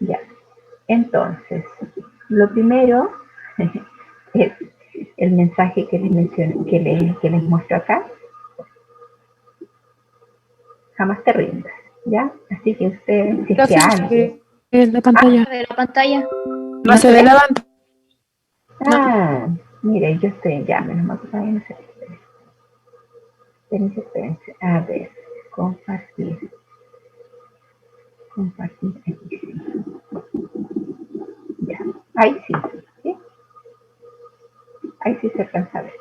Ya, entonces, lo primero es el mensaje que les menciono, que les muestro acá. Jamás te rindas, ¿ya? Así que usted, si es que alguien... la pantalla. De la pantalla. No se ve la pantalla. Ah, mire, yo estoy ya, menos mal que todavía no sé. Espérense. A ver, compartir. Compartir aquí, sí. Ya, ahí sí, ¿sí? Ahí sí se alcanza a ver.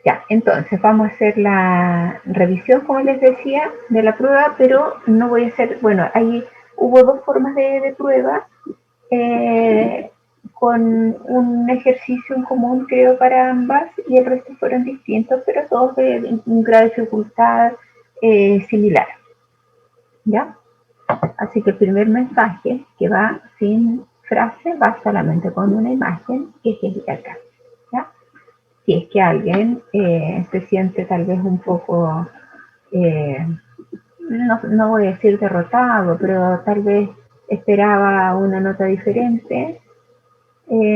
Ya, entonces vamos a hacer la revisión, como les decía, de la prueba, pero no voy a hacer, bueno, ahí hubo dos formas de prueba, con un ejercicio en común, creo, para ambas, y el resto fueron distintos, pero todos de un grado de dificultad similar. ¿Ya? Así que el primer mensaje, que va sin frase, va solamente con una imagen, que es el de acá. ¿Ya? Si es que alguien se siente tal vez un poco, no voy a decir derrotado, pero tal vez esperaba una nota diferente,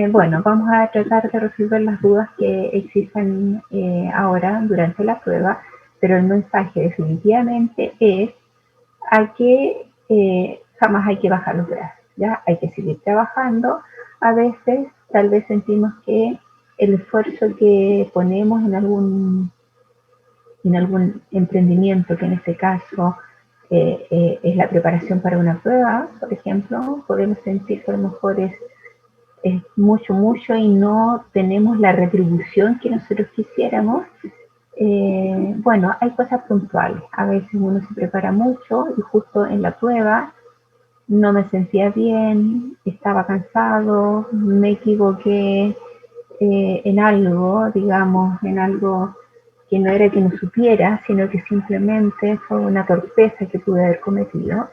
bueno, vamos a tratar de resolver las dudas que existen ahora durante la prueba, pero el mensaje definitivamente es a que jamás hay que bajar los brazos, ¿ya? Hay que seguir trabajando. A veces tal vez sentimos que el esfuerzo que ponemos en algún emprendimiento, que en este caso es la preparación para una prueba, por ejemplo, podemos sentir que a lo mejor es mucho y no tenemos la retribución que nosotros quisiéramos. Bueno, hay cosas puntuales. A veces uno se prepara mucho y justo en la prueba no me sentía bien, estaba cansado, me equivoqué en algo, digamos, en algo que no era que no supiera, sino que simplemente fue una torpeza que pude haber cometido.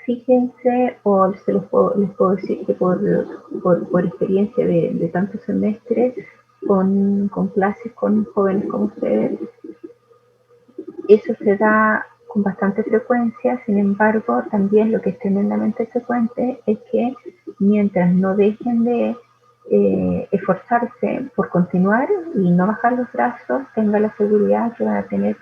Fíjense, o les puedo decir que por experiencia de tantos semestres con clases con jóvenes como ustedes, eso se da con bastante frecuencia. Sin embargo, también lo que es tremendamente frecuente es que mientras no dejen de esforzarse por continuar y no bajar los brazos, tengan la seguridad que van a tener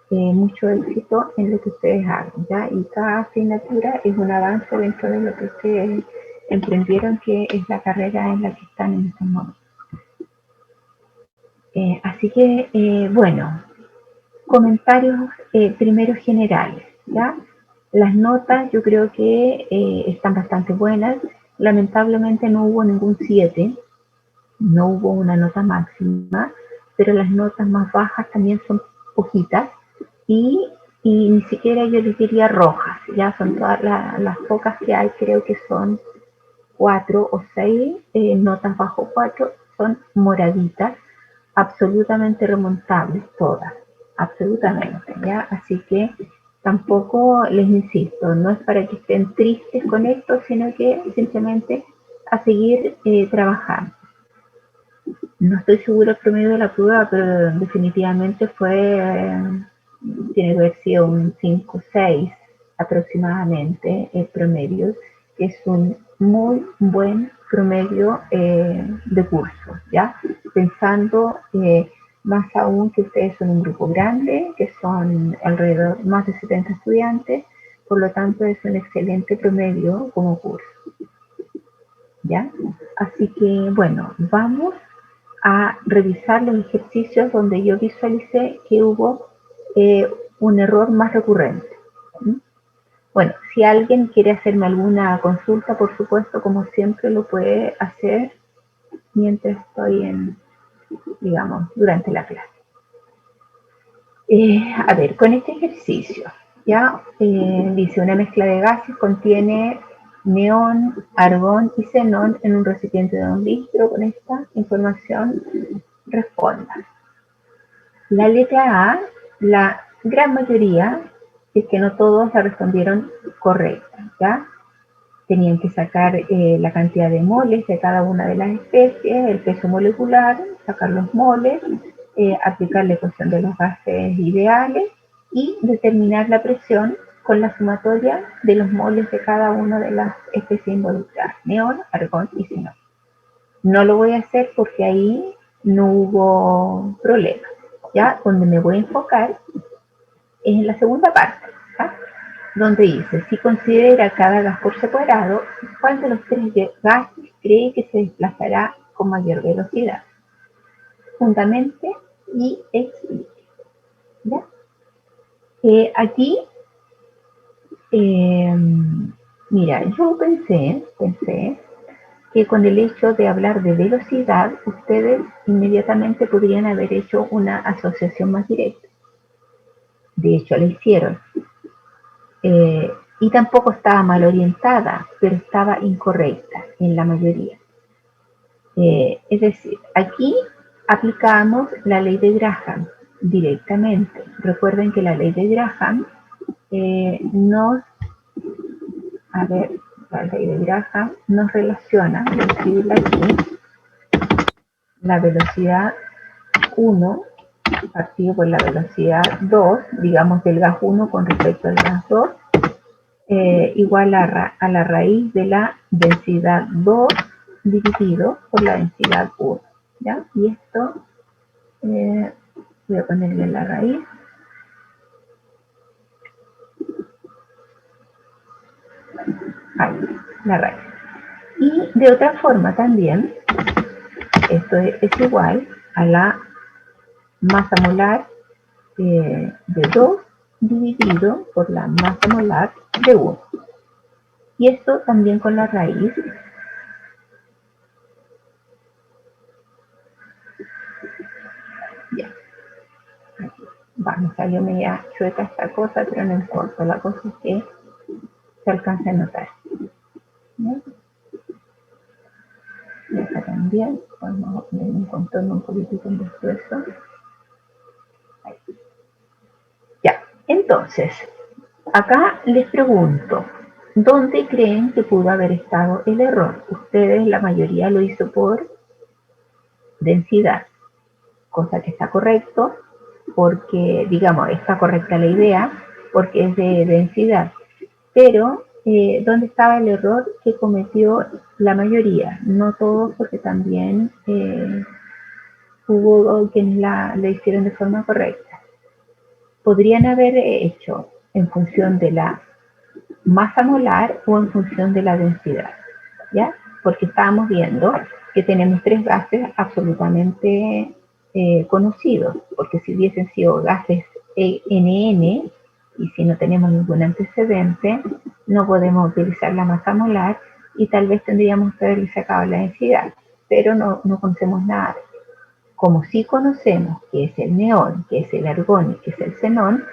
mucho éxito en lo que ustedes hagan, ¿ya? Y cada asignatura es un avance dentro de lo que ustedes emprendieron, que es la carrera en la que están en este momento. Así que, bueno, comentarios primero generales, ¿ya? Las notas yo creo que están bastante buenas. Lamentablemente no hubo ningún 7, no hubo una nota máxima, pero las notas más bajas también son poquitas y ni siquiera yo les diría rojas, ya son todas las pocas que hay, creo que son 4 o 6 notas bajo 4, son moraditas, absolutamente remontables todas, absolutamente, ¿ya? Así que tampoco les insisto, no es para que estén tristes con esto, sino que simplemente a seguir trabajando. No estoy segura el promedio de la prueba, pero definitivamente tiene que haber sido un 5 o 6 aproximadamente el promedio, que es un muy buen promedio de curso, ¿ya? Pensando más aún que ustedes son un grupo grande, que son alrededor más de 70 estudiantes, por lo tanto es un excelente promedio como curso, ¿ya? Así que, bueno, vamos a revisar los ejercicios donde yo visualicé que hubo un error más recurrente. Bueno, si alguien quiere hacerme alguna consulta, por supuesto, como siempre, lo puede hacer mientras estoy digamos, durante la clase. A ver, con este ejercicio, ya dice una mezcla de gases contiene neón, argón y xenón en un recipiente de 1 litro. Con esta información responda. La letra A, la gran mayoría, es que no todos la respondieron correcta, ¿ya? Tenían que sacar la cantidad de moles de cada una de las especies, el peso molecular, sacar los moles, aplicar la ecuación de los gases ideales y determinar la presión con la sumatoria de los moles de cada una de las especies involucradas, neón, argón y xenón. No lo voy a hacer porque ahí no hubo problema. Ya donde me voy a enfocar es en la segunda parte, ¿ja? Donde dice, si considera cada gas por separado, ¿cuál de los tres gases cree que se desplazará con mayor velocidad? Fundamente y explique. ¿Ya? Aquí, mira, yo pensé que con el hecho de hablar de velocidad, ustedes inmediatamente podrían haber hecho una asociación más directa. De hecho, la hicieron. Y tampoco estaba mal orientada, pero estaba incorrecta en la mayoría. Es decir, aquí aplicamos la ley de Graham directamente. Recuerden que la ley de Graham nos, a ver, la ley de Graham nos relaciona, voy a escribirla aquí, la velocidad 1 partido por la velocidad 2, digamos del gas 1 con respecto al gas 2, igual a la raíz de la densidad 2 dividido por la densidad 1. ¿Ya? Y esto, voy a ponerle la raíz. Ahí, la raíz. Y de otra forma también, esto es igual a la masa molar de 2 dividido por la masa molar de 1. Y esto también con la raíz. Ya. Vamos, salió media chueca esta cosa, pero no importa. La cosa es que se alcanza a notar. ¿Ya? Y acá también vamos a poner un contorno un poquitito en eso. Ahí. Ya, entonces, acá les pregunto, ¿dónde creen que pudo haber estado el error? Ustedes, la mayoría lo hizo por densidad, cosa que está correcto, porque, digamos, está correcta la idea, porque es de densidad. Pero, ¿dónde estaba el error que cometió la mayoría? No todos, porque también hubo quienes la hicieron de forma correcta. Podrían haber hecho en función de la masa molar o en función de la densidad, ¿ya? Porque estábamos viendo que tenemos tres gases absolutamente conocidos, porque si hubiesen sido gases NN, y si no tenemos ningún antecedente, no podemos utilizar la masa molar y tal vez tendríamos que haberle sacado la densidad, pero no conocemos nada. Como sí conocemos que es el neón, que es el argón y que es el xenón,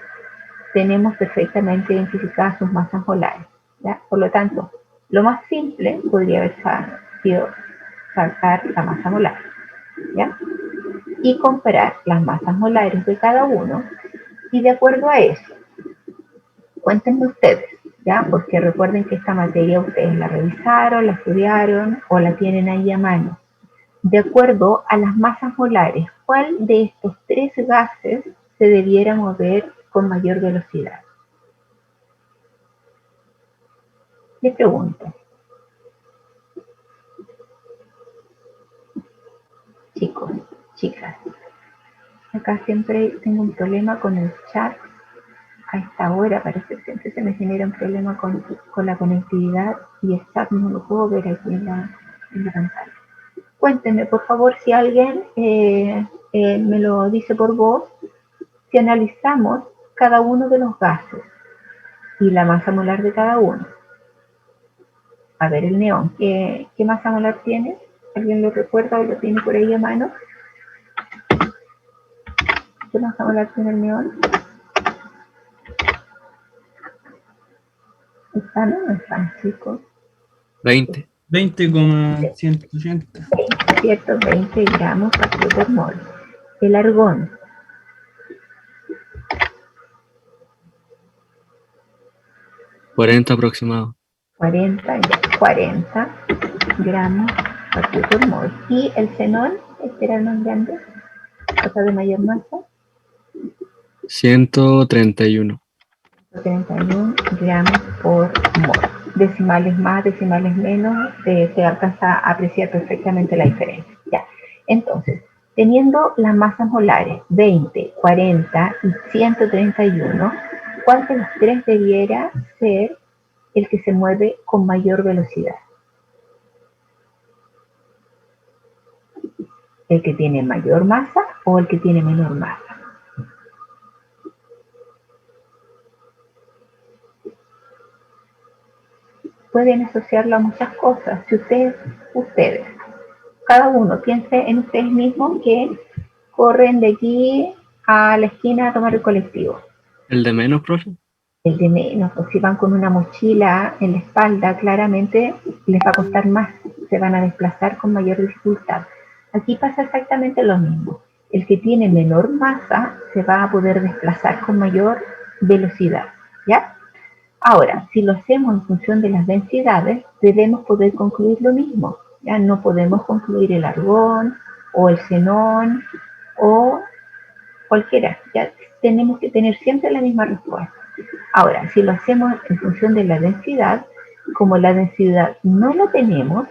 tenemos perfectamente identificadas sus masas molares, ¿ya? Por lo tanto, lo más simple podría haber sido sacar la masa molar, ¿ya? Y comparar las masas molares de cada uno, y de acuerdo a eso, cuéntenme ustedes, ¿ya? Porque recuerden que esta materia ustedes la revisaron, la estudiaron o la tienen ahí a mano. De acuerdo a las masas molares, ¿cuál de estos tres gases se debiera mover con mayor velocidad? Les pregunto. Chicos, chicas, acá siempre tengo un problema con el chat. A esta hora parece que siempre se me genera un problema con la conectividad y el chat no lo puedo ver aquí en la pantalla. Cuéntenme, por favor, si alguien me lo dice por voz, si analizamos cada uno de los gases y la masa molar de cada uno. A ver, el neón, ¿qué masa molar tiene? ¿Alguien lo recuerda o lo tiene por ahí a mano? ¿Qué masa molar tiene el neón? ¿Están o no están, chicos? 20. 20,180. 120 gramos por mol. El argón. 40 aproximado. 40 gramos por mol. Y el xenón, este era el más grande, o sea, de mayor masa. 131. 31 gramos por mol. Decimales más, decimales menos, se alcanza a apreciar perfectamente la diferencia. Ya. Entonces, teniendo las masas molares 20, 40 y 131, ¿cuál de los tres debiera ser el que se mueve con mayor velocidad? ¿El que tiene mayor masa o el que tiene menor masa? Pueden asociarlo a muchas cosas. Si ustedes, cada uno piense en ustedes mismos que corren de aquí a la esquina a tomar el colectivo. ¿El de menos, profe? El de menos, o si van con una mochila en la espalda, claramente les va a costar más, se van a desplazar con mayor dificultad. Aquí pasa exactamente lo mismo. El que tiene menor masa se va a poder desplazar con mayor velocidad, ¿ya? Ahora, si lo hacemos en función de las densidades, debemos poder concluir lo mismo. Ya no podemos concluir el argón o el xenón o cualquiera. Ya tenemos que tener siempre la misma respuesta. Ahora, si lo hacemos en función de la densidad, como la densidad no la tenemos,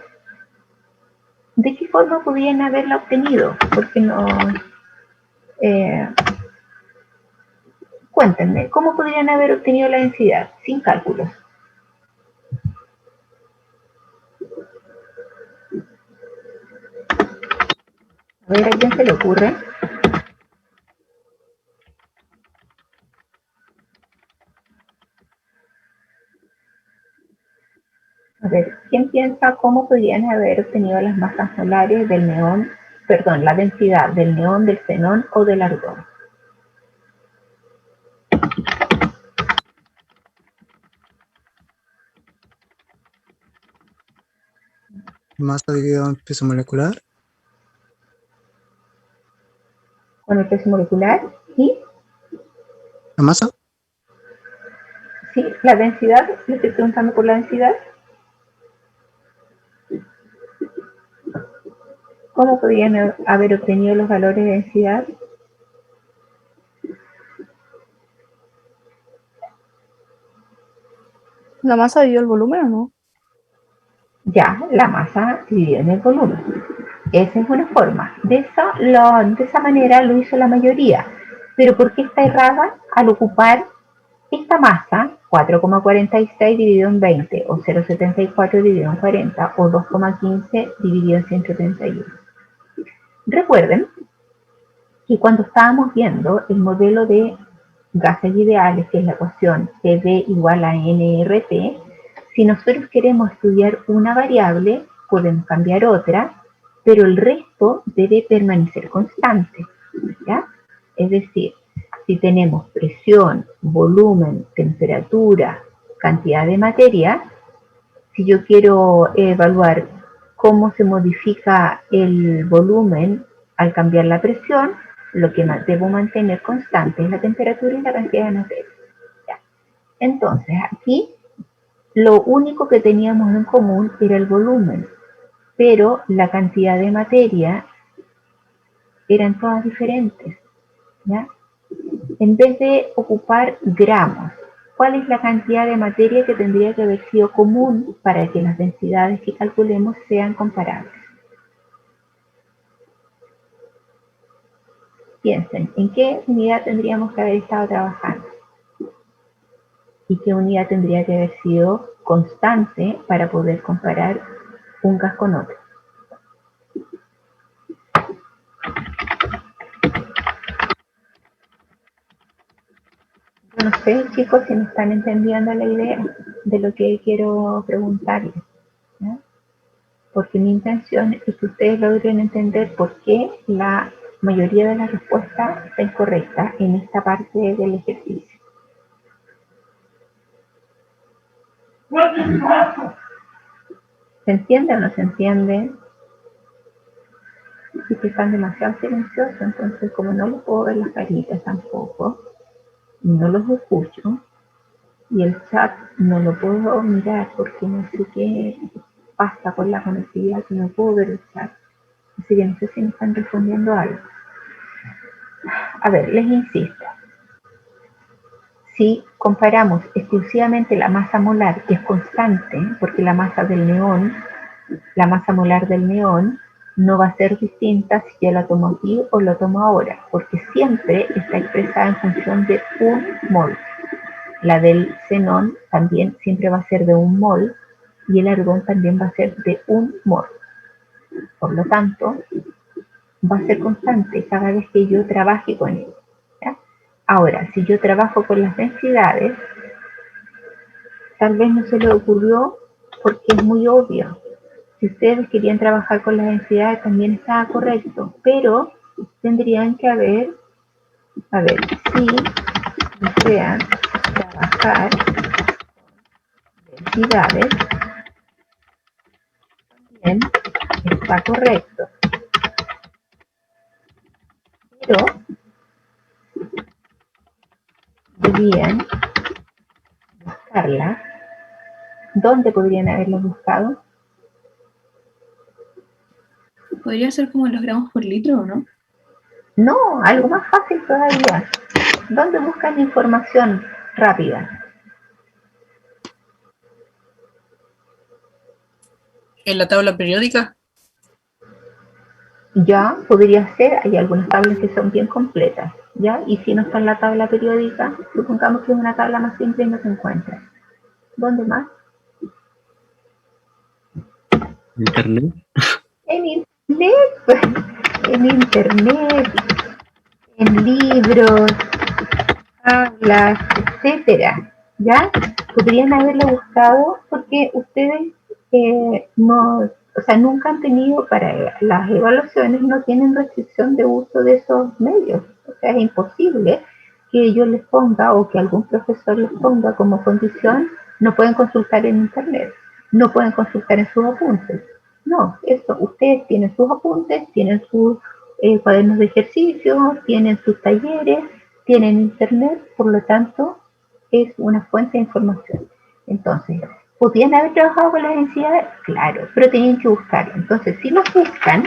¿de qué forma podrían haberla obtenido? Porque no... cuéntenme, ¿cómo podrían haber obtenido la densidad sin cálculos? A ver, ¿a quién se le ocurre? A ver, ¿quién piensa cómo podrían haber obtenido las masas molares del neón, perdón, la densidad del neón, del xenón o del argón? Masa dividido en peso molecular. Con el peso molecular y, ¿La masa? sí, la densidad, le estoy preguntando por la densidad. ¿Cómo podrían haber obtenido los valores de densidad? ¿La masa dio el volumen o no? Ya, la masa dividida en el volumen. Esa es una forma. De esa manera lo hizo la mayoría. Pero ¿por qué está errada al ocupar esta masa, 4,46 dividido en 20, o 0,74 dividido en 40, o 2,15 dividido en 131? Recuerden que cuando estábamos viendo el modelo de gases ideales, que es la ecuación PV igual a nRT, si nosotros queremos estudiar una variable, podemos cambiar otra, pero el resto debe permanecer constante, ¿ya? Es decir, si tenemos presión, volumen, temperatura, cantidad de materia, si yo quiero evaluar cómo se modifica el volumen al cambiar la presión, lo que debo mantener constante es la temperatura y la cantidad de materia. ¿Ya? Entonces, aquí lo único que teníamos en común era el volumen, pero la cantidad de materia eran todas diferentes. ¿Ya? En vez de ocupar gramos, ¿cuál es la cantidad de materia que tendría que haber sido común para que las densidades que calculemos sean comparables? Piensen, ¿en qué unidad tendríamos que haber estado trabajando? ¿Y qué unidad tendría que haber sido constante para poder comparar un gas con otro? Yo no sé, chicos, si me están entendiendo la idea de lo que quiero preguntarles, ¿ya? Porque mi intención es que ustedes logren entender por qué la mayoría de las respuestas está incorrecta en esta parte del ejercicio. ¿Se entiende o no se entiende? Y que están demasiado silenciosos, entonces como no les puedo ver las caritas tampoco, y no los escucho, y el chat no lo puedo mirar porque no sé qué pasa con la conectividad, que no puedo ver el chat. Así que no sé si me están respondiendo algo. A ver, les insisto. Si comparamos exclusivamente la masa molar, que es constante, porque la masa molar del neón, no va a ser distinta si yo la tomo aquí o la tomo ahora, porque siempre está expresada en función de un mol. La del xenón también siempre va a ser de un mol y el argón también va a ser de un mol. Por lo tanto, va a ser constante cada vez que yo trabaje con él. ¿Ya? Ahora, si yo trabajo con las densidades, tal vez no se le ocurrió porque es muy obvio. Si ustedes querían trabajar con las densidades también estaba correcto, pero tendrían que si desean trabajar densidades, también está correcto. Pero debían buscarlas. ¿Dónde podrían haberlas buscado? Podría ser como los gramos por litro, ¿o no? No, algo más fácil todavía. ¿Dónde buscan información rápida? En la tabla periódica. Ya podría ser, hay algunas tablas que son bien completas, ¿ya? Y si no está en la tabla periódica, supongamos que es una tabla más simple y no se encuentra. ¿Dónde más? Internet. En internet, pues, en internet, en libros, tablas, etcétera, ¿ya? Podrían haberlo buscado porque ustedes nunca han tenido para las evaluaciones, no tienen restricción de uso de esos medios. O sea, es imposible que yo les ponga o que algún profesor les ponga como condición, no pueden consultar en internet, no pueden consultar en sus apuntes. No, eso, ustedes tienen sus apuntes, tienen sus cuadernos de ejercicio, tienen sus talleres, tienen internet, por lo tanto, es una fuente de información. Entonces, ¿podrían haber trabajado con las densidades? Claro, pero tenían que buscar. Entonces, si los buscan,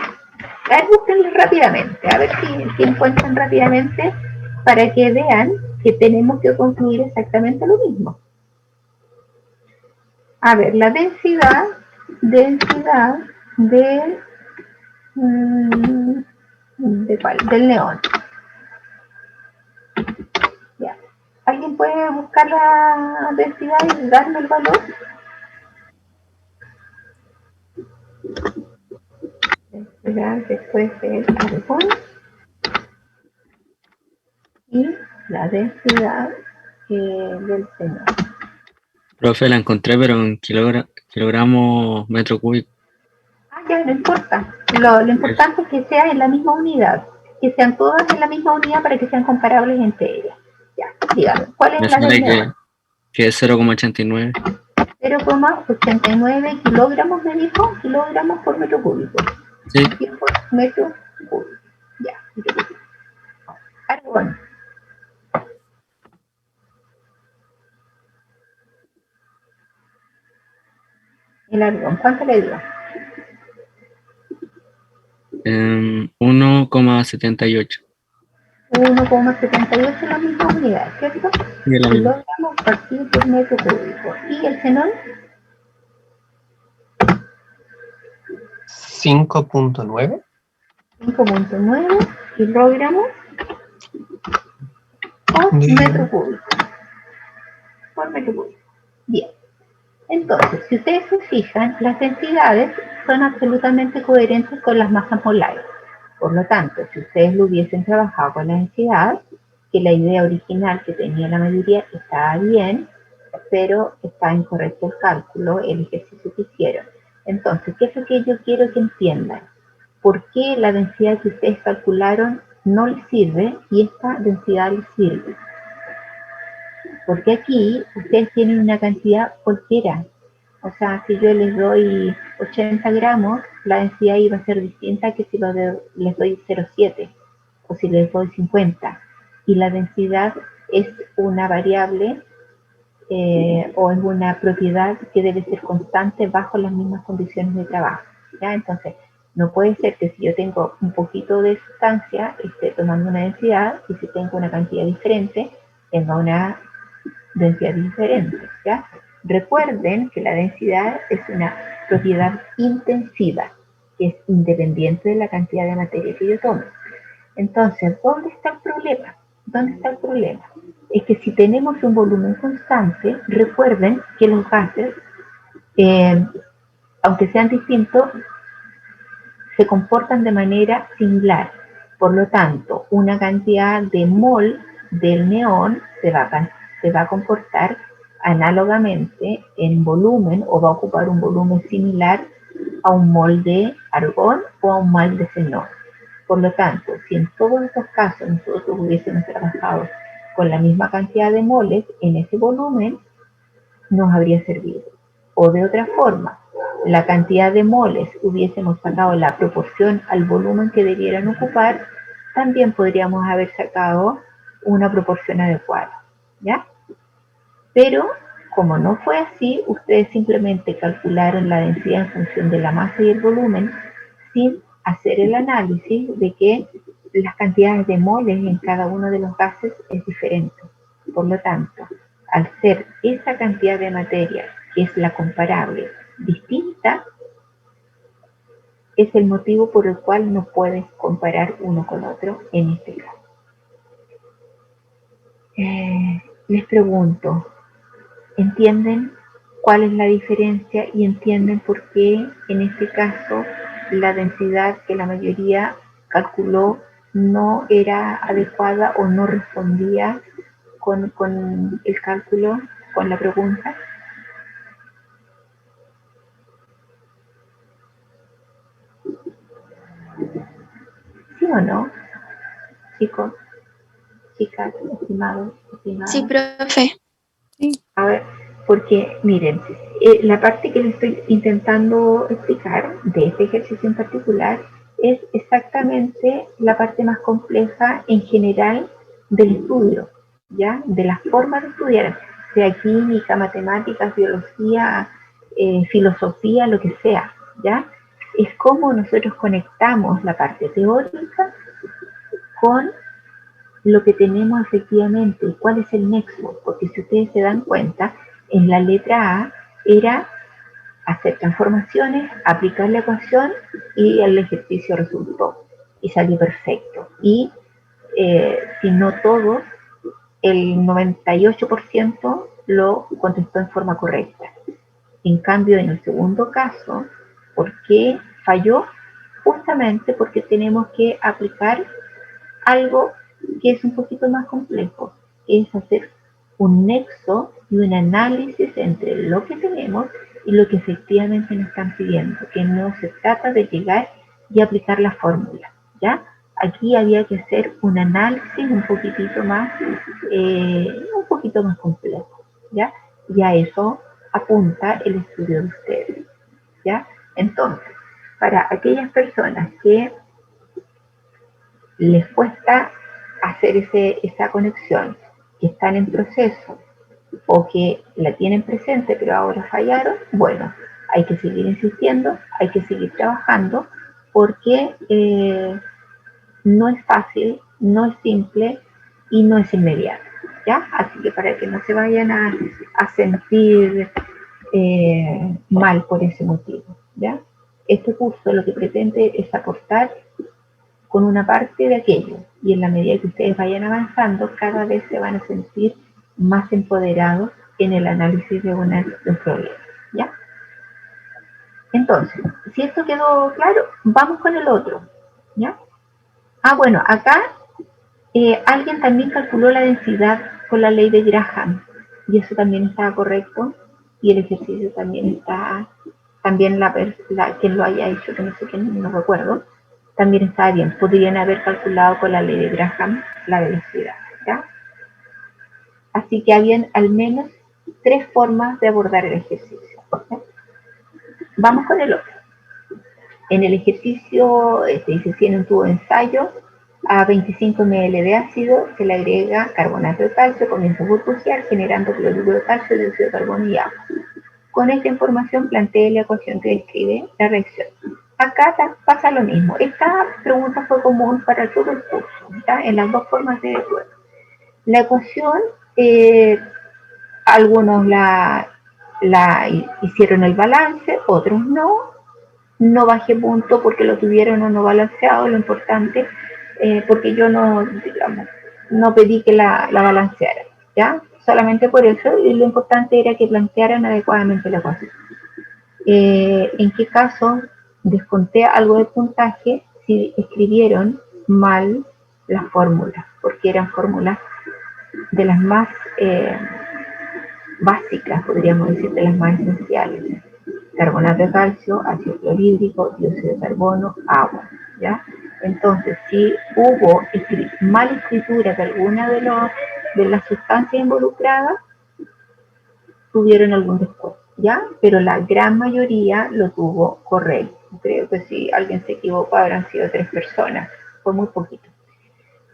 a ver, búsquenlos rápidamente, a ver si encuentran rápidamente para que vean que tenemos que concluir exactamente lo mismo. A ver, la densidad de cuál? Del neón. Ya. ¿Alguien puede buscar la densidad y darme el valor? Densidad después del argón y la densidad del xenón. Profe, la encontré, pero en kilogramos metro cúbico. Ah, ya, no importa. Lo importante es que sea en la misma unidad, que sean todas en la misma unidad para que sean comparables entre ellas. Ya, dígame, ¿cuál Me es la del sale neón? que es 0,89. 0,89 kilogramos, me dijo, kilogramos por metro cúbico. Sí, Por metro cúbico. Ya, metro cúbico. Argón. El argón, ¿cuánto le dio? 1,78. 1,78 la misma unidad, ¿cierto? Y es la misma. Kilogramos partido por metro cúbico. ¿Y el xenón? 5.9. 5,9 kilogramos por metro cúbico. Por metro cúbico. Bien. Entonces, si ustedes se fijan, las densidades son absolutamente coherentes con las masas molares. Por lo tanto, si ustedes lo hubiesen trabajado con la densidad, que la idea original que tenía la mayoría estaba bien, pero está incorrecto el cálculo, el ejercicio que hicieron. Entonces, ¿qué es lo que yo quiero que entiendan? ¿Por qué la densidad que ustedes calcularon no les sirve y esta densidad les sirve? Porque aquí ustedes tienen una cantidad cualquiera. O sea, si yo les doy 80 gramos, la densidad iba a ser distinta que si les doy 0,7 o si les doy 50. Y la densidad es una variable o es una propiedad que debe ser constante bajo las mismas condiciones de trabajo. ¿Ya? Entonces, no puede ser que si yo tengo un poquito de sustancia esté tomando una densidad y si tengo una cantidad diferente tenga una densidades diferentes, ¿ya? Recuerden que la densidad es una propiedad intensiva, que es independiente de la cantidad de materia que yo tome. Entonces, ¿dónde está el problema? ¿Dónde está el problema? Es que si tenemos un volumen constante, recuerden que los gases, aunque sean distintos, se comportan de manera similar. Por lo tanto, una cantidad de mol del neón se va a comportar análogamente en volumen o va a ocupar un volumen similar a un mol de argón o a un mol de xenón. Por lo tanto, si en todos estos casos nosotros hubiésemos trabajado con la misma cantidad de moles en ese volumen, nos habría servido. O de otra forma, la cantidad de moles hubiésemos sacado la proporción al volumen que debieran ocupar, también podríamos haber sacado una proporción adecuada, ¿ya? Pero, como no fue así, ustedes simplemente calcularon la densidad en función de la masa y el volumen, sin hacer el análisis de que las cantidades de moles en cada uno de los gases es diferente. Por lo tanto, al ser esa cantidad de materia, que es la comparable, distinta, es el motivo por el cual no puedes comparar uno con otro en este caso. Les pregunto, ¿entienden cuál es la diferencia y entienden por qué en este caso la densidad que la mayoría calculó no era adecuada o no respondía con el cálculo, con la pregunta? ¿Sí o no, chicos, chicas, estimados, estimadas? Sí, profe. A ver, porque miren, la parte que les estoy intentando explicar de este ejercicio en particular es exactamente la parte más compleja en general del estudio, ¿ya? De las formas de estudiar, sea química, matemáticas, biología, filosofía, lo que sea, ¿ya? Es cómo nosotros conectamos la parte teórica con lo que tenemos efectivamente, cuál es el nexo, porque si ustedes se dan cuenta, en la letra A era hacer transformaciones, aplicar la ecuación y el ejercicio resultó y salió perfecto. Y si no todos, el 98% lo contestó en forma correcta. En cambio, en el segundo caso, ¿por qué falló? Justamente porque tenemos que aplicar algo que es un poquito más complejo, que es hacer un nexo y un análisis entre lo que tenemos y lo que efectivamente nos están pidiendo, que no se trata de llegar y aplicar la fórmula, ¿ya? Aquí había que hacer un análisis un poquito más complejo, ¿ya? Y a eso apunta el estudio de ustedes, ¿ya? Entonces, para aquellas personas que les cuesta hacer esa conexión, que están en proceso o que la tienen presente pero ahora fallaron, bueno, hay que seguir insistiendo, hay que seguir trabajando porque no es fácil, no es simple y no es inmediato, ¿ya? Así que para que no se vayan a sentir mal por ese motivo, ¿ya? Este curso lo que pretende es aportar con una parte de aquello, y en la medida que ustedes vayan avanzando, cada vez se van a sentir más empoderados en el análisis de un problema, ¿ya? Entonces, si esto quedó claro, vamos con el otro, ¿ya? Ah, bueno, acá alguien también calculó la densidad con la ley de Graham, y eso también estaba correcto, y el ejercicio también está, también quien lo haya hecho, que no sé quién, no recuerdo, también está bien. Podrían haber calculado con la ley de Graham la velocidad, ¿ya? Así que habían al menos 3 formas de abordar el ejercicio, ¿ya? Vamos con el otro. En el ejercicio se dice, si en un tubo de ensayo a 25 ml de ácido se le agrega carbonato de calcio, comienza a burbujear generando cloruro de calcio, dióxido de carbono y agua. Con esta información plantee la ecuación que describe la reacción. Acá pasa lo mismo. Esta pregunta fue común para todo el curso, ¿ya? En las dos formas de prueba. La ecuación Algunos hicieron el balance, otros no. No bajé punto porque lo tuvieron o no balanceado, lo importante, porque yo no, digamos, no pedí que la balancearan, ¿ya? Solamente por eso, y lo importante era que plantearan adecuadamente la cosa. En qué caso desconté algo de puntaje si escribieron mal las fórmulas, porque eran fórmulas de las más básicas, podríamos decir, de las más esenciales. Carbonato de calcio, ácido clorhídrico, dióxido de carbono, agua, ¿ya? Entonces, si hubo mala escritura de alguna de las sustancias involucradas, tuvieron algún descuento, ¿ya? Pero la gran mayoría lo tuvo correcto. Creo que si alguien se equivocó habrán sido 3 personas, fue muy poquito.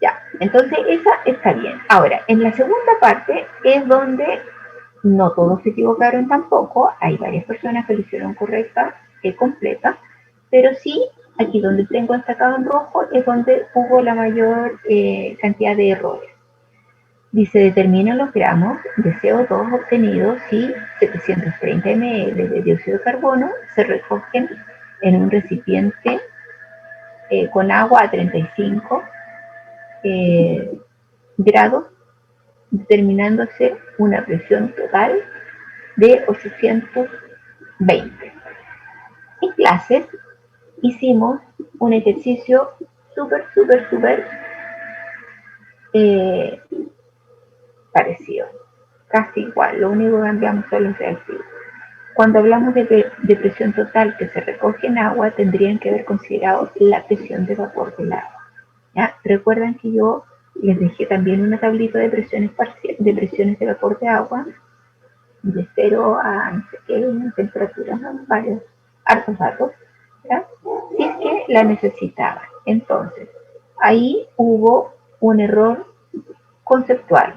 Ya, entonces esa está bien. Ahora, en la segunda parte es donde no todos se equivocaron tampoco, hay varias personas que lo hicieron correcta, completa, pero sí, aquí donde tengo destacado en rojo es donde hubo la mayor cantidad de errores. Dice, determinan los gramos de CO2 obtenidos si 730 ml de dióxido de carbono se recogen en un recipiente con agua a 35 grados, determinándose una presión total de 820. En clases hicimos un ejercicio súper parecido, casi igual, lo único que cambiamos son los reactivos. Cuando hablamos de presión total que se recoge en agua, tendrían que haber considerado la presión de vapor del agua. ¿Ya? Recuerdan que yo les dejé también una tablita de presiones de vapor de agua, de 0 a no sé qué, temperaturas, ¿no? Varios, hartos datos, ¿ya? Si es que la necesitaban. Entonces, ahí hubo un error conceptual,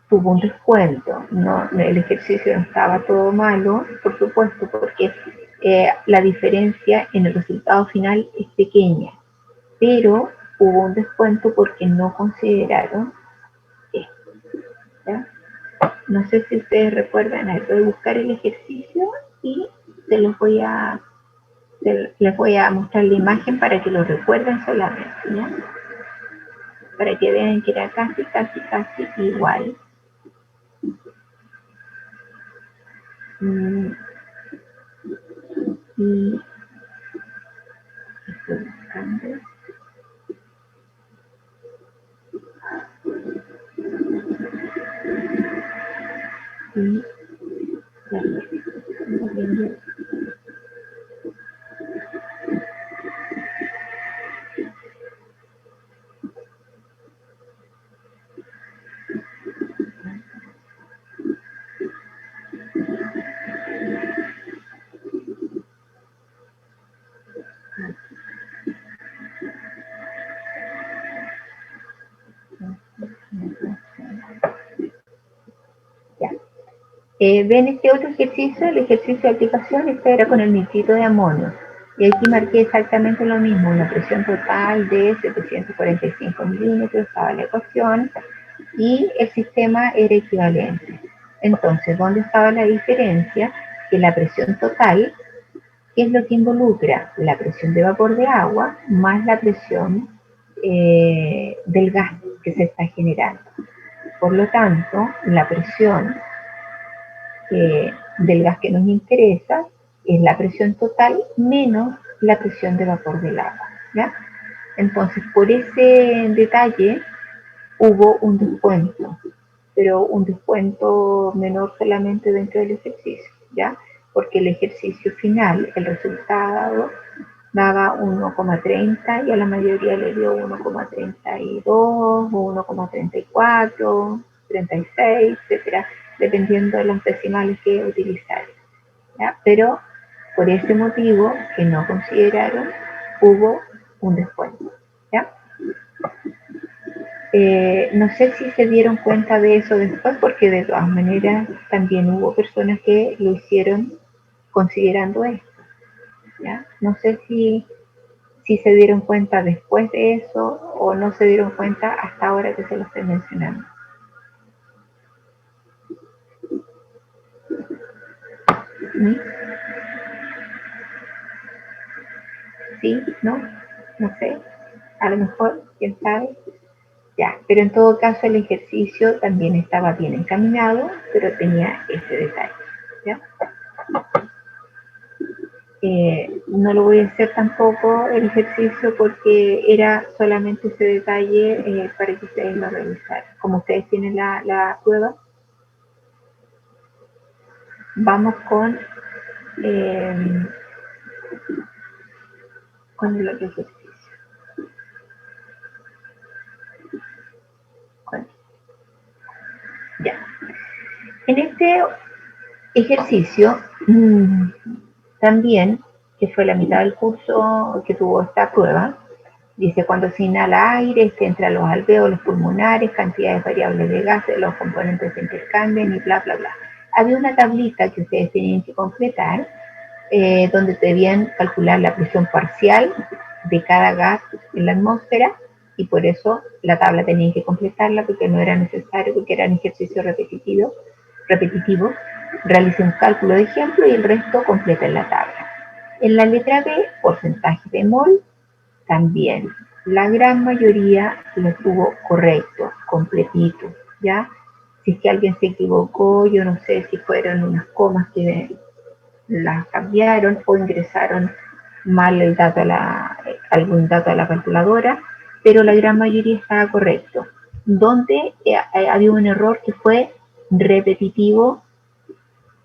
tuvo un descuento, no, el ejercicio no estaba todo malo, por supuesto, porque la diferencia en el resultado final es pequeña, pero hubo un descuento porque no consideraron esto, ¿ya? No sé si ustedes recuerdan, ahí voy a buscar el ejercicio y les voy a mostrar la imagen para que lo recuerden solamente, ¿ya? Para que vean que era casi igual. Y estoy buscando. Y la repetición. Ya. ¿Ven este otro ejercicio? El ejercicio de aplicación, este era con el nitrito de amonio. Y aquí marqué exactamente lo mismo, una presión total de 745 milímetros, estaba la ecuación, y el sistema era equivalente. Entonces, ¿dónde estaba la diferencia? Que la presión total, ¿qué es lo que involucra? La presión de vapor de agua más la presión del gas que se está generando. Por lo tanto, la presión del gas que nos interesa es la presión total menos la presión de vapor del agua, ¿ya? Entonces, por ese detalle hubo un descuento, pero un descuento menor solamente dentro del ejercicio, ¿ya? Porque el ejercicio final, el resultado, daba 1,30 y a la mayoría le dio 1,32 o 1,34, 36, etcétera, dependiendo de los decimales que utilizaron, ¿ya? Pero por ese motivo que no consideraron, hubo un descuento, ¿ya? No sé si se dieron cuenta de eso después, porque de todas maneras también hubo personas que lo hicieron considerando esto, ¿ya? No sé si se dieron cuenta después de eso o no se dieron cuenta hasta ahora que se lo estoy mencionando. ¿Mm? ¿Sí? ¿No? No sé. A lo mejor, quién sabe. Ya, pero en todo caso el ejercicio también estaba bien encaminado, pero tenía ese detalle. ¿Ya? No lo voy a hacer tampoco el ejercicio porque era solamente ese detalle para que ustedes lo revisaran. Como ustedes tienen la prueba, vamos con el otro ejercicio. Ya. En este ejercicio, también, que fue la mitad del curso que tuvo esta prueba, dice cuando se inhala aire, que entra a los alvéolos pulmonares, cantidades variables de gases, los componentes se intercambian y bla, bla, bla. Había una tablita que ustedes tenían que completar, donde debían calcular la presión parcial de cada gas en la atmósfera, y por eso la tabla tenían que completarla porque no era necesario, porque eran ejercicios repetitivos. Realice un cálculo de ejemplo y el resto completa en la tabla. En la letra B, porcentaje de mol, también la gran mayoría lo tuvo correcto, completito, ¿ya? Si es que alguien se equivocó, yo no sé si fueron unas comas que las cambiaron o ingresaron mal el dato algún dato a la calculadora, pero la gran mayoría estaba correcto. Donde había un error que fue repetitivo,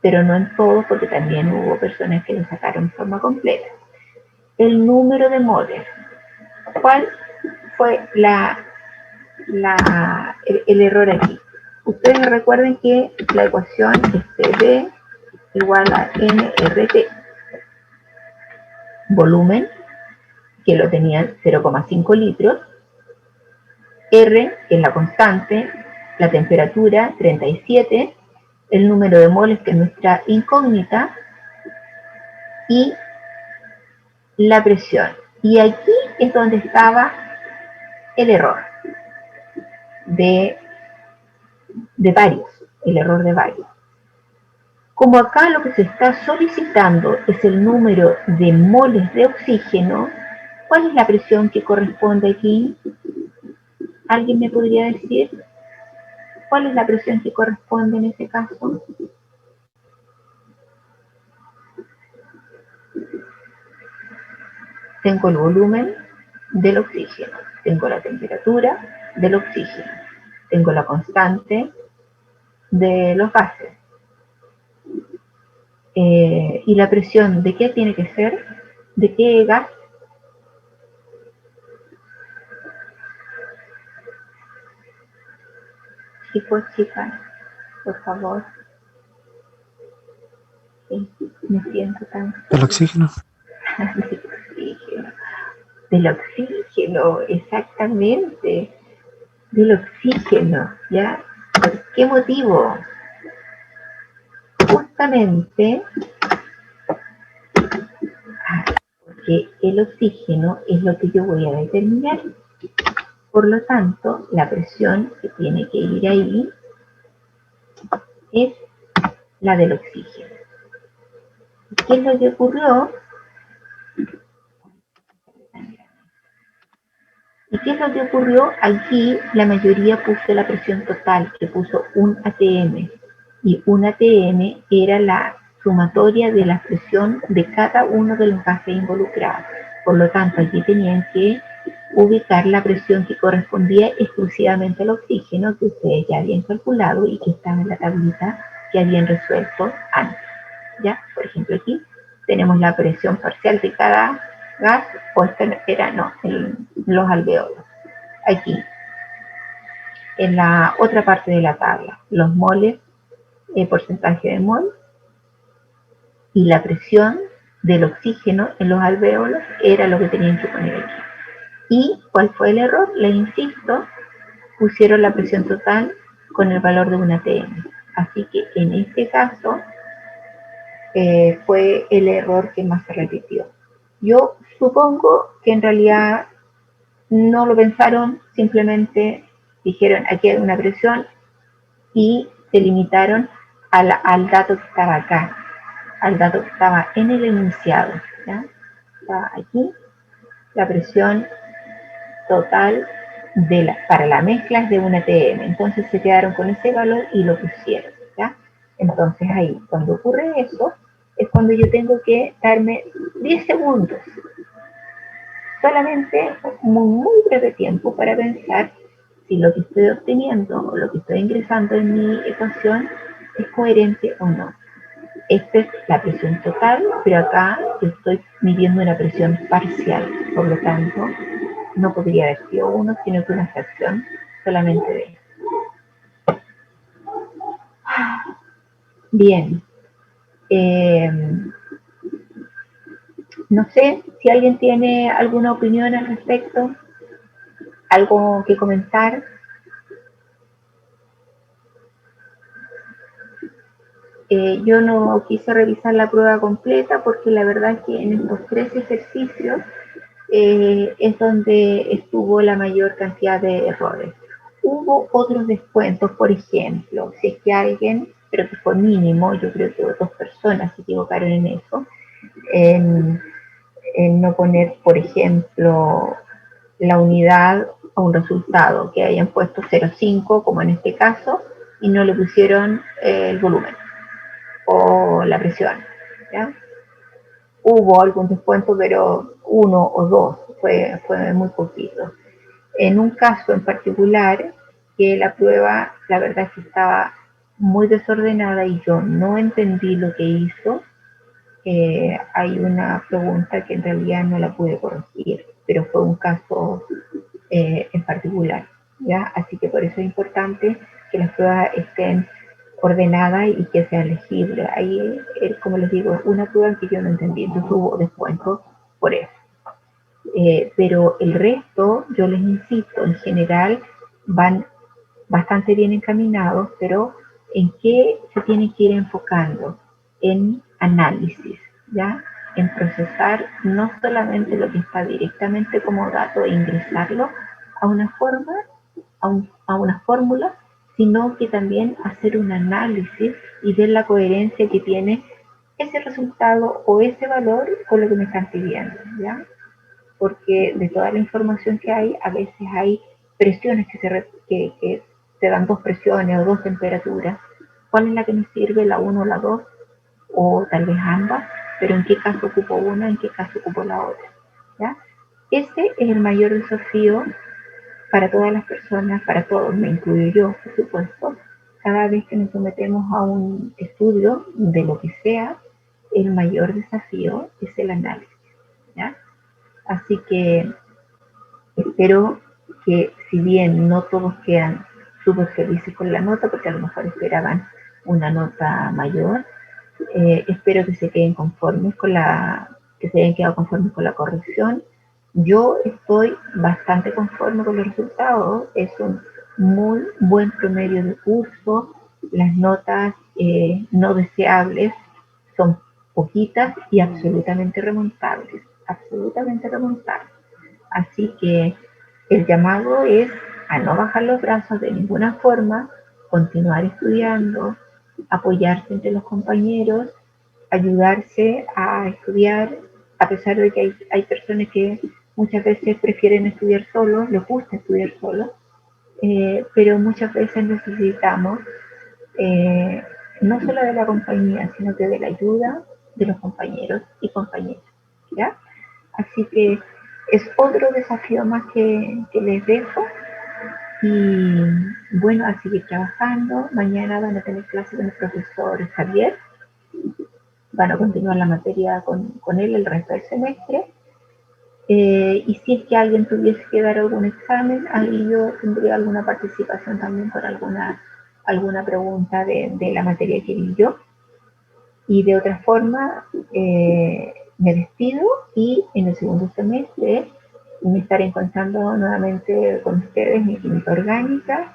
pero no en todo, porque también hubo personas que lo sacaron de forma completa. El número de moles. ¿Cuál fue el error aquí? Ustedes recuerden que la ecuación es PV igual a nRT. Volumen, que lo tenían 0,5 litros. R, que es la constante. La temperatura, 37. El número de moles, que es nuestra incógnita. Y la presión. Y aquí es donde estaba el error de varios, el error de varios. Como acá lo que se está solicitando es el número de moles de oxígeno, ¿cuál es la presión que corresponde aquí? ¿Alguien me podría decir cuál es la presión que corresponde en este caso? Tengo el volumen del oxígeno, tengo la temperatura del oxígeno, tengo la constante de los gases. ¿Y la presión de qué tiene que ser? ¿De qué gas? Chicos, chicas, por favor. Sí, me siento tan... El oxígeno. Del oxígeno, exactamente. Del oxígeno, ¿ya? ¿Por qué motivo? Justamente porque el oxígeno es lo que yo voy a determinar. Por lo tanto, la presión que tiene que ir ahí es la del oxígeno. ¿Qué es lo que ocurrió? ¿Y qué es lo que ocurrió? Aquí la mayoría puso la presión total, que puso un atm. Y un atm era la sumatoria de la presión de cada uno de los gases involucrados. Por lo tanto, aquí tenían que ubicar la presión que correspondía exclusivamente al oxígeno, que ustedes ya habían calculado y que estaba en la tablita que habían resuelto antes. ¿Ya? Por ejemplo, aquí tenemos la presión parcial de cada gas, o esta era, no, en los alvéolos. Aquí, en la otra parte de la tabla, los moles, el porcentaje de mol, y la presión del oxígeno en los alvéolos era lo que tenían que poner aquí. ¿Y cuál fue el error? Les insisto, pusieron la presión total con el valor de un atm. Así que en este caso fue el error que más se repitió. Yo supongo que en realidad no lo pensaron, simplemente dijeron aquí hay una presión y se limitaron al dato que estaba acá, al dato que estaba en el enunciado, ¿ya? Estaba aquí la presión total para la mezcla es de 1 atm, entonces se quedaron con ese valor y lo pusieron, ¿ya? Entonces ahí, cuando ocurre eso, es cuando yo tengo que darme 10 segundos, solamente muy breve tiempo para pensar si lo que estoy obteniendo o lo que estoy ingresando en mi ecuación es coherente o no. Esta es la presión total, pero acá estoy midiendo una presión parcial, por lo tanto, no podría haber sido 1, sino que una fracción solamente de eso. Bien. No sé si alguien tiene alguna opinión al respecto, algo que comentar. Yo no quise revisar la prueba completa porque la verdad es que en estos 3 ejercicios es donde estuvo la mayor cantidad de errores. Hubo otros descuentos, por ejemplo, si es que alguien, pero que fue mínimo, yo creo que 2 personas se equivocaron en eso, en no poner, por ejemplo, la unidad a un resultado, que hayan puesto 0,5 como en este caso, y no le pusieron el volumen o la presión, ¿ya? Hubo algún descuento, pero 1 o 2, fue muy poquito. En un caso en particular, que la prueba, la verdad es que estaba muy desordenada y yo no entendí lo que hizo, hay una pregunta que en realidad no la pude corregir, pero fue un caso en particular, ¿ya? Así que por eso es importante que las pruebas estén ordenadas y que sean legibles. Ahí, como les digo, es una prueba que yo no entendí, entonces hubo descuento por eso. Pero el resto, yo les insisto, en general van bastante bien encaminados, pero ¿en qué se tienen que ir enfocando? En análisis, ¿ya? En procesar no solamente lo que está directamente como dato e ingresarlo a una forma, a una fórmula, sino que también hacer un análisis y ver la coherencia que tiene ese resultado o ese valor con lo que me están pidiendo, ¿ya? Porque de toda la información que hay, a veces hay presiones que se dan 2 presiones o 2 temperaturas. ¿Cuál es la que me sirve, la 1 o la 2? O tal vez ambas, pero en qué caso ocupo una, en qué caso ocupo la otra, ¿ya? Ese es el mayor desafío para todas las personas, para todos, me incluyo yo, por supuesto. Cada vez que nos sometemos a un estudio de lo que sea, el mayor desafío es el análisis, ¿ya? Así que espero que, si bien no todos quedan súper felices con la nota, porque a lo mejor esperaban una nota mayor, espero que se queden conformes que se hayan quedado conformes con la corrección. Yo estoy bastante conforme con los resultados, es un muy buen promedio de curso, las notas no deseables son poquitas y absolutamente remontables, absolutamente remontables. Así que el llamado es a no bajar los brazos de ninguna forma, continuar estudiando, apoyarse entre los compañeros, ayudarse a estudiar, a pesar de que hay personas que muchas veces prefieren estudiar solos, les gusta estudiar solos, pero muchas veces necesitamos eh, no solo de la compañía, sino que de la ayuda de los compañeros y compañeras, ¿ya? Así que es otro desafío más que les dejo. Y bueno, a seguir trabajando. Mañana van a tener clase con el profesor Javier. Van a continuar la materia con él el resto del semestre. Y si es que alguien tuviese que dar algún examen, ahí yo tendría alguna participación también por alguna pregunta de la materia que vi yo. Y de otra forma, me despido y en el segundo semestre me estaré encontrando nuevamente con ustedes en química orgánica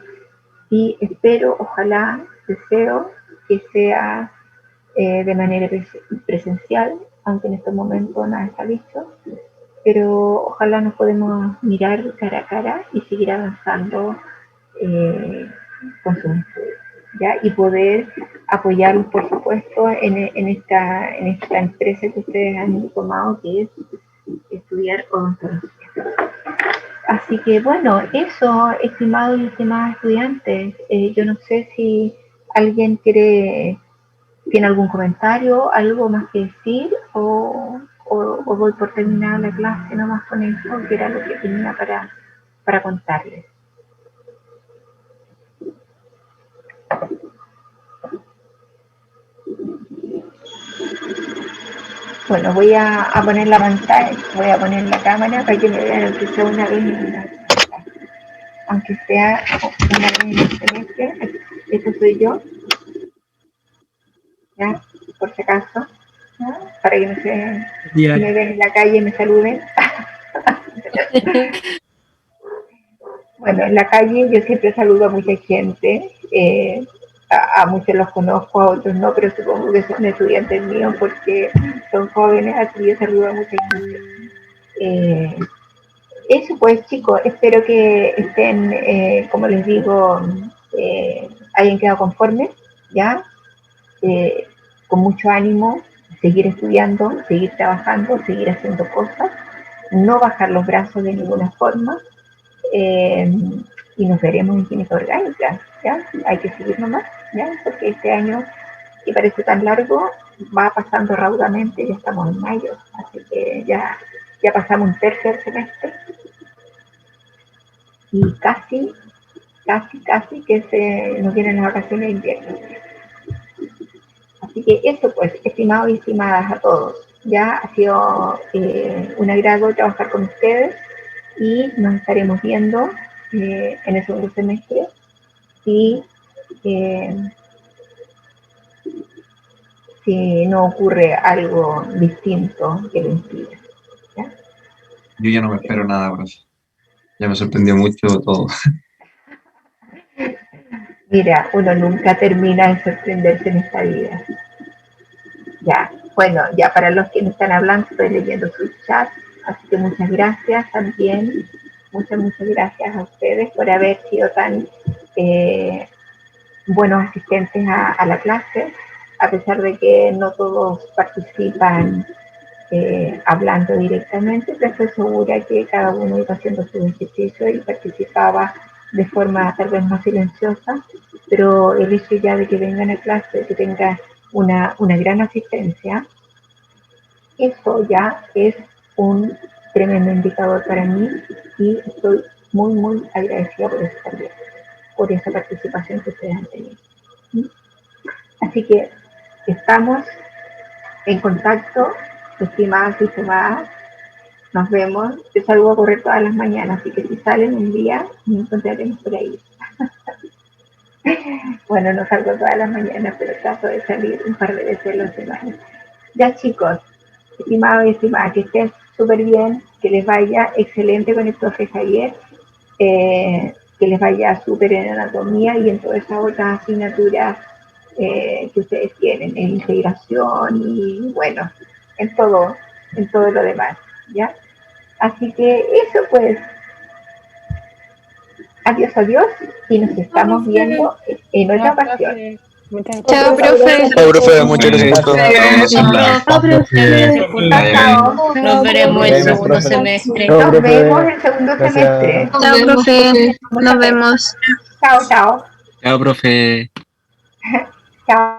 y espero, ojalá, deseo que sea de manera presencial, aunque en este momento nada está listo, pero ojalá nos podemos mirar cara a cara y seguir avanzando con sus estudios, ¿ya? Y poder apoyarlos, por supuesto, en esta empresa que ustedes han tomado, que es estudiar odontología. Así que bueno, eso, estimados y estimadas estudiantes, yo no sé si alguien tiene algún comentario, algo más que decir, o doy por terminada la clase nomás con eso, que era lo que tenía para contarles. Bueno, voy a poner la pantalla, voy a poner la cámara para que me vean aunque sea una vez en la, aunque sea una vez en el semestre. Esta soy yo, ¿ya? Por si acaso, ¿ya? Para que si me ven en la calle me saluden. Bueno, en la calle yo siempre saludo a mucha gente, a muchos los conozco, a otros no, pero supongo que son estudiantes míos porque son jóvenes, así yo saludo a mucha gente. Eso pues chicos, espero que estén, como les digo, hayan quedado conformes, ¿ya? Con mucho ánimo, seguir estudiando, seguir trabajando, seguir haciendo cosas, no bajar los brazos de ninguna forma. Y nos veremos en química orgánica, ¿ya? Hay que seguir nomás, ¿ya? Porque este año, que parece tan largo, va pasando raudamente, ya estamos en mayo, así que ya pasamos un tercer semestre y casi que nos vienen las vacaciones de invierno. Así que eso pues, estimados y estimadas a todos, ya ha sido un agrado trabajar con ustedes y nos estaremos viendo en el segundo semestre si no ocurre algo distinto que lo impida. ¿Ya? Yo ya no me espero nada, profe. Ya me sorprendió mucho todo. Mira, uno nunca termina de sorprenderse en esta vida. Ya, bueno, ya para los que me están hablando, estoy leyendo su chat, así que muchas gracias también. Muchas gracias a ustedes por haber sido tan buenos asistentes a la clase, a pesar de que no todos participan hablando directamente, pero estoy segura que cada uno iba haciendo su ejercicio y participaba de forma tal vez más silenciosa, pero el hecho ya de que vengan a clase, que tengan una gran asistencia, eso ya es un tremendo indicador para mí y estoy muy agradecida por eso también, por esa participación que ustedes han tenido. Así que estamos en contacto, estimadas y estimadas, nos vemos. Yo salgo a correr todas las mañanas, así que si salen un día, me encontraremos por ahí. Bueno, no salgo todas las mañanas, pero trato de salir un par de veces a la semana. Ya chicos, estimados y estimadas, que estén súper bien, que les vaya excelente con el profe Javier, que les vaya súper en anatomía y en todas esas otras asignaturas que ustedes tienen, en integración y bueno, en todo lo demás, ¿ya? Así que eso pues, adiós y nos estamos viendo en otra ocasión. Muchas Chao, profe. Chao, profe, muchas gracias por todo. Chao. Nos veremos el segundo semestre. Chao, Nos profe. vemos el segundo Gracias. semestre. Chao, profe. Nos vemos. Chao. Chao, profe. Chao.